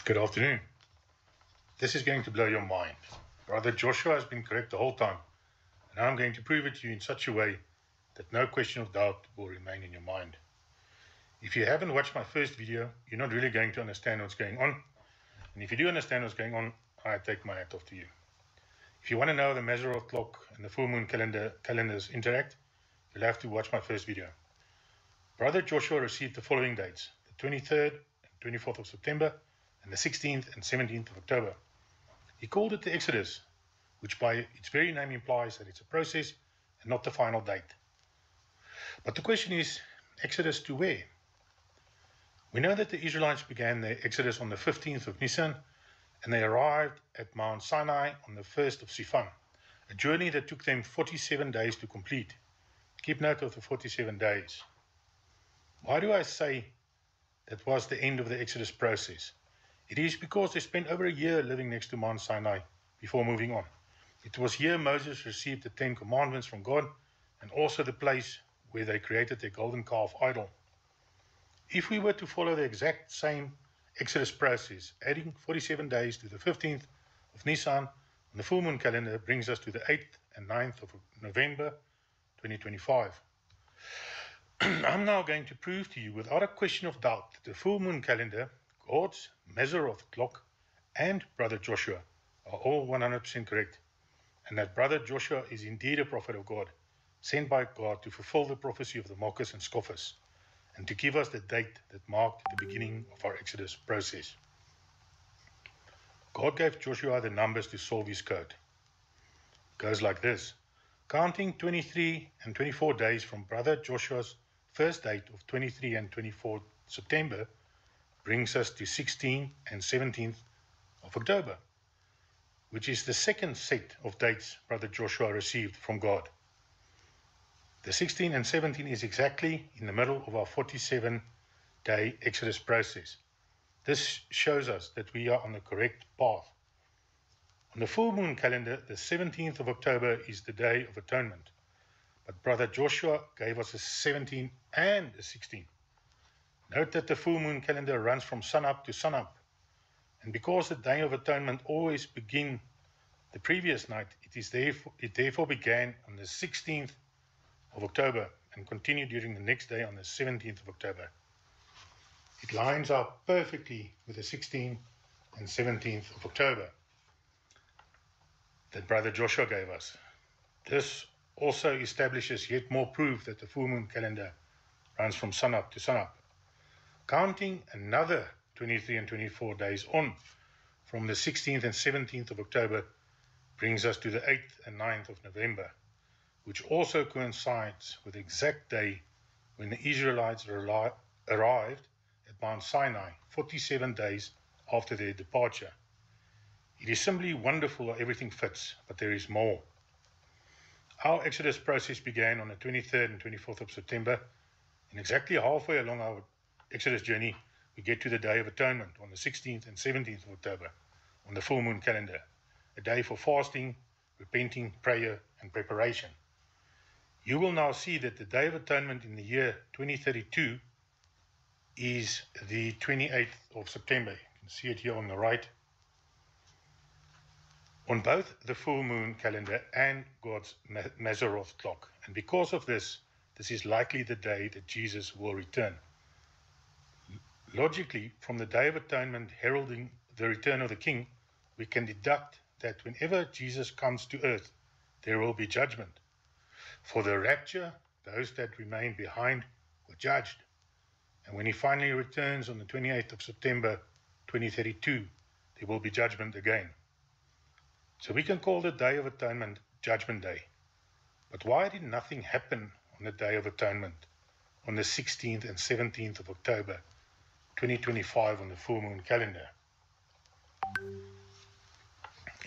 Good afternoon. This is going to blow your mind. Brother Joshua has been correct the whole time, and I'm going to prove it to you in such a way that no question of doubt will remain in your mind. If you haven't watched my first video, you're not really going to understand what's going on, and if you do understand what's going on, I take my hat off to you. If you want to know how the Mazzaroth clock and the full moon calendars interact, you'll have to watch my first video. Brother Joshua received the following dates: the 23rd and 24th of September, and the 16th and 17th of October. He called it the Exodus, which by its very name implies that it's a process and not the final date. But the question is, Exodus to where? We know that the Israelites began their Exodus on the 15th of Nisan, and they arrived at Mount Sinai on the 1st of Sivan, a journey that took them 47 days to complete. Keep note of the 47 days. Why do I say that was the end of the Exodus process? It is because they spent over a year living next to Mount Sinai before moving on. It was here Moses received the 10 commandments from God, and also the place where they created their golden calf idol. If we were to follow the exact same Exodus process, adding 47 days to the 15th of Nisan on the full moon calendar brings us to the 8th and 9th of November 2025. I'm now going to prove to you without a question of doubt that the full moon calendar, God's Mazzaroth clock, and Brother Joshua are all 100% correct, and that Brother Joshua is indeed a prophet of God, sent by God to fulfill the prophecy of the mockers and scoffers, and to give us the date that marked the beginning of our Exodus process. God gave Joshua the numbers to solve his code. It goes like this: counting 23 and 24 days from Brother Joshua's first date of 23 and 24 September brings us to 16 and 17th of October, which is the second set of dates Brother Joshua received from God. The 16 and 17 is exactly in the middle of our 47-day Exodus process. This shows us that we are on the correct path. On the full moon calendar, the 17th of October is the Day of Atonement, but Brother Joshua gave us a 17 and a 16. Note that the full moon calendar runs from sunup to sunup, and because the Day of Atonement always begins the previous night, it therefore began on the 16th of October and continued during the next day on the 17th of October. It lines up perfectly with the 16th and 17th of October that Brother Joshua gave us. This also establishes yet more proof that the full moon calendar runs from sunup to sunup. Counting another 23 and 24 days on from the 16th and 17th of October brings us to the 8th and 9th of November, which also coincides with the exact day when the Israelites arrived at Mount Sinai 47 days after their departure. It is simply wonderful how everything fits, but there is more. Our Exodus process began on the 23rd and 24th of September, and exactly halfway along our Exodus journey, we get to the Day of Atonement on the 16th and 17th of October on the full moon calendar, a day for fasting, repenting, prayer, and preparation. You will now see that the Day of Atonement in the year 2032 is the 28th of September. You can see it here on the right. On both the full moon calendar and God's Mazzaroth clock. And because of this, this is likely the day that Jesus will return. Logically, from the Day of Atonement heralding the return of the King, we can deduct that whenever Jesus comes to earth, there will be judgment. For the rapture, those that remain behind were judged. And when he finally returns on the 28th of September 2032, there will be judgment again. So we can call the Day of Atonement Judgment Day. But why did nothing happen on the Day of Atonement on the 16th and 17th of October 2025 on the full moon calendar?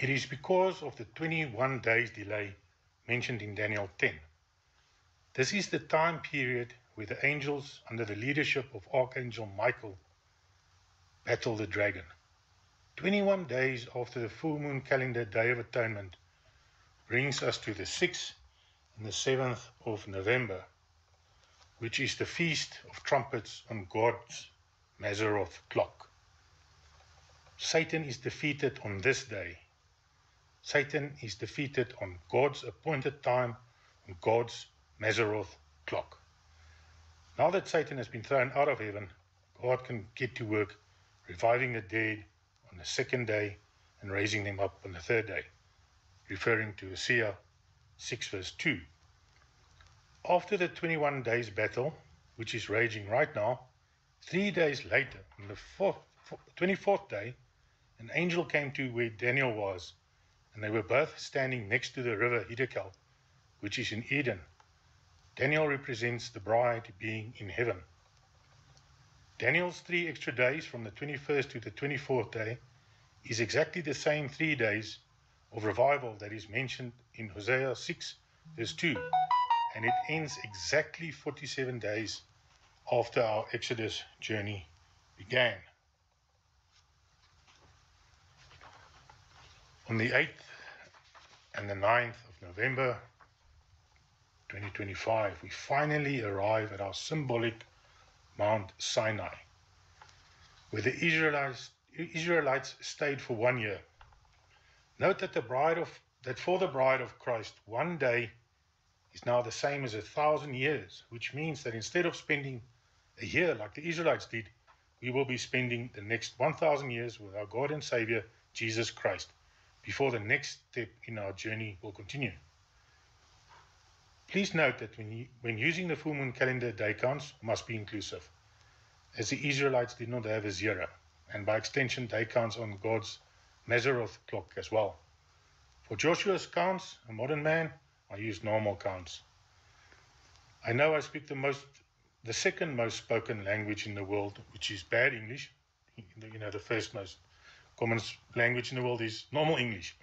It is because of the 21 days delay mentioned in Daniel 10. This is the time period where the angels under the leadership of Archangel Michael battle the dragon. 21 days after the full moon calendar Day of Atonement brings us to the 6th and the 7th of November, which is the Feast of Trumpets on God's Mazzaroth clock. Satan is defeated on this day. Satan is defeated on God's appointed time, on God's Mazzaroth clock. Now that Satan has been thrown out of heaven, God can get to work reviving the dead on the second day and raising them up on the third day, referring to Hosea 6 verse 2. After the 21 days battle, which is raging right now, 3 days later, on the 24th day, an angel came to where Daniel was, and they were both standing next to the river Hiddekel, which is in Eden. Daniel represents the bride being in heaven. Daniel's 3 extra days from the 21st to the 24th day is exactly the same 3 days of revival that is mentioned in Hosea 6 verse 2, and it ends exactly 47 days after our Exodus journey began. On the 8th and the 9th of November 2025, we finally arrive at our symbolic Mount Sinai, where the Israelites stayed for 1 year. Note that for the bride of Christ, 1 day is now the same as 1,000 years, which means that instead of spending a year like the Israelites did, we will be spending the next 1,000 years with our God and Savior, Jesus Christ, before the next step in our journey will continue. Please note that when using the full moon calendar, day counts must be inclusive, as the Israelites did not have a zero, and by extension day counts on God's Mazzaroth clock as well. For Joshua's counts, a modern man, I use normal counts. I know I speak the second most spoken language in the world, which is bad English. The first most common language in the world is normal English.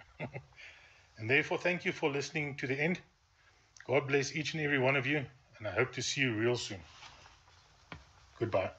And therefore, thank you for listening to the end. God bless each and every one of you, and I hope to see you real soon. Goodbye.